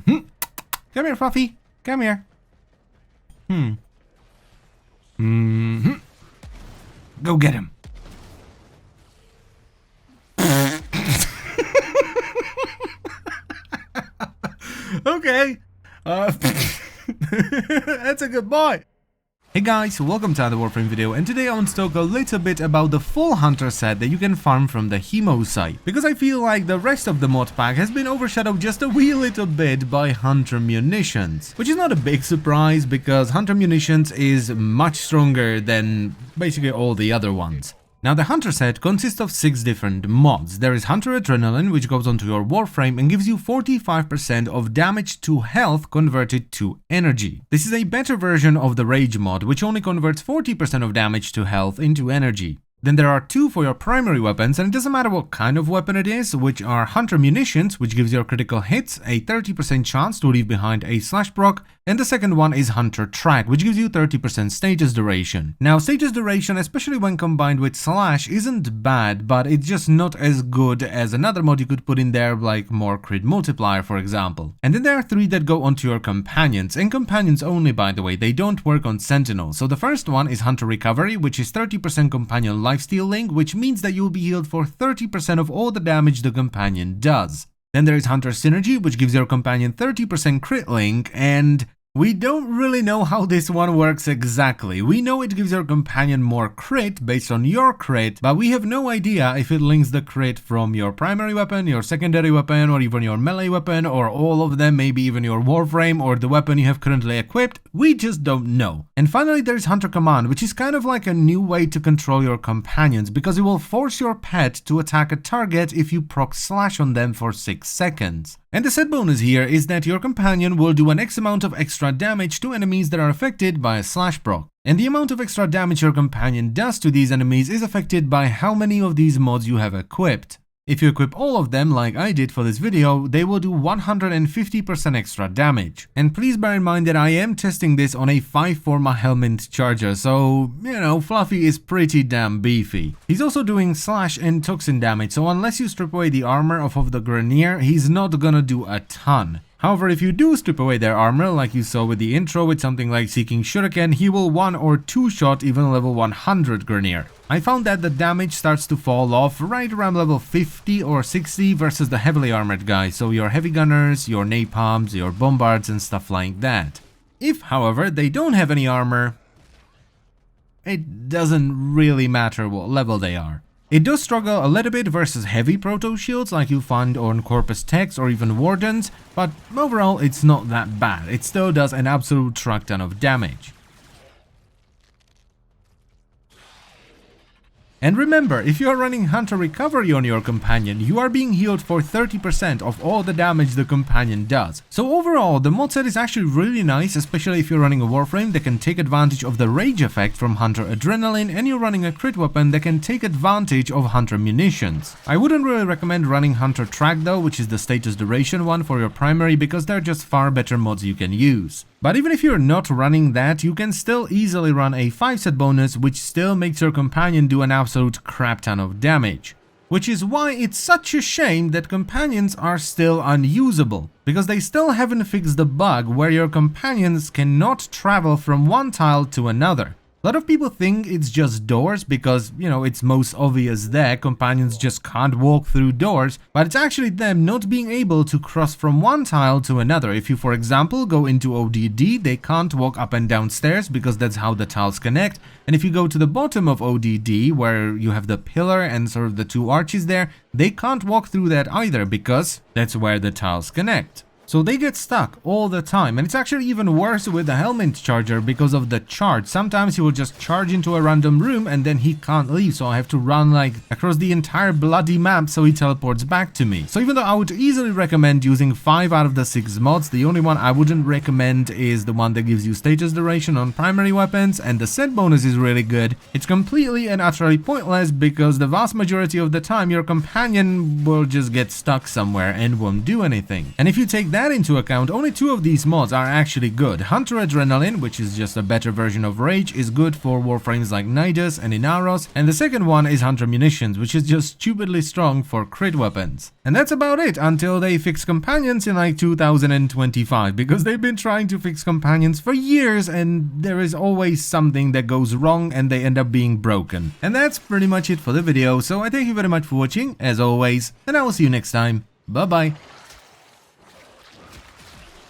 Come here, Fluffy. Come here. Go get him. Okay. That's a good boy. Hey guys, welcome to another Warframe video, and today I want to talk a little bit about the full hunter set that you can farm from the Hemo site, because I feel like the rest of the mod pack has been overshadowed just a wee little bit by hunter munitions, which is not a big surprise because hunter munitions is much stronger than basically all the other ones. Now, the Hunter set consists of 6 different mods. There is Hunter Adrenaline, which goes onto your Warframe and gives you 45% of damage to health converted to energy. This is a better version of the Rage mod, which only converts 40% of damage to health into energy. Then there are 2 for your primary weapons, and it doesn't matter what kind of weapon it is, which are Hunter Munitions, which gives your critical hits a 30% chance to leave behind a slash proc, and the second one is Hunter Track, which gives you 30% status duration. Now, status duration, especially when combined with slash, isn't bad, but it's just not as good as another mod you could put in there, like more crit multiplier, for example. And then there are 3 that go onto your companions, and companions only, by the way, they don't work on Sentinel. So the first one is Hunter Recovery, which is 30% companion lifesteal link, which means that you'll be healed for 30% of all the damage the companion does. Then there is Hunter Synergy, which gives your companion 30% crit link, and we don't really know how this one works exactly. We know it gives your companion more crit based on your crit, but we have no idea if it links the crit from your primary weapon, your secondary weapon, or even your melee weapon, or all of them, maybe even your Warframe or the weapon you have currently equipped. We just don't know. And finally, there's Hunter Command, which is kind of like a new way to control your companions, because it will force your pet to attack a target if you proc slash on them for 6 seconds. And the set bonus here is that your companion will do an X amount of extra damage to enemies that are affected by a slash proc. And the amount of extra damage your companion does to these enemies is affected by how many of these mods you have equipped. If you equip all of them, like I did for this video, they will do 150% extra damage. And please bear in mind that I am testing this on a 5-4 Helmet charger, so, you know, Fluffy is pretty damn beefy. He's also doing slash and toxin damage, so unless you strip away the armor off of the Grenier, he's not gonna do a ton. However, if you do strip away their armor, like you saw with the intro with something like Seeking Shuriken, he will 1 or 2 shot even level 100 Grenier. I found that the damage starts to fall off right around level 50 or 60 versus the heavily armored guys, so your heavy gunners, your napalms, your bombards and stuff like that. If, however, they don't have any armor, it doesn't really matter what level they are. It does struggle a little bit versus heavy proto shields like you find on Corpus Techs or even Wardens, but overall it's not that bad. It still does an absolute truck ton of damage. And remember, if you are running Hunter Recovery on your companion, you are being healed for 30% of all the damage the companion does. So overall, the mod set is actually really nice, especially if you're running a Warframe that can take advantage of the Rage effect from Hunter Adrenaline, and you're running a crit weapon that can take advantage of Hunter Munitions. I wouldn't really recommend running Hunter Track though, which is the status duration one for your primary, because they're just far better mods you can use. But even if you're not running that, you can still easily run a 5-set bonus, which still makes your companion do an absolute crap ton of damage. Which is why it's such a shame that companions are still unusable, because they still haven't fixed the bug where your companions cannot travel from one tile to another. A lot of people think it's just doors because, you know, it's most obvious there, companions just can't walk through doors, but it's actually them not being able to cross from one tile to another. If you, for example, go into ODD, they can't walk up and down stairs because that's how the tiles connect, and if you go to the bottom of ODD, where you have the pillar and sort of the 2 arches there, they can't walk through that either because that's where the tiles connect. So they get stuck all the time, and it's actually even worse with the Helmet charger because of the charge. Sometimes he will just charge into a random room and then he can't leave, so I have to run like across the entire bloody map so he teleports back to me. So even though I would easily recommend using 5 out of the 6 mods, the only one I wouldn't recommend is the one that gives you status duration on primary weapons, and the set bonus is really good. It's completely and utterly pointless because the vast majority of the time your companion will just get stuck somewhere and won't do anything. And if you take that into account, only 2 of these mods are actually good. Hunter Adrenaline, which is just a better version of Rage, is good for Warframes like Nidus and Inaros, and the second one is Hunter Munitions, which is just stupidly strong for crit weapons. And that's about it until they fix companions in like 2025, because they've been trying to fix companions for years and there is always something that goes wrong and they end up being broken. And that's pretty much it for the video, so I thank you very much for watching, as always, and I will see you next time. Bye bye.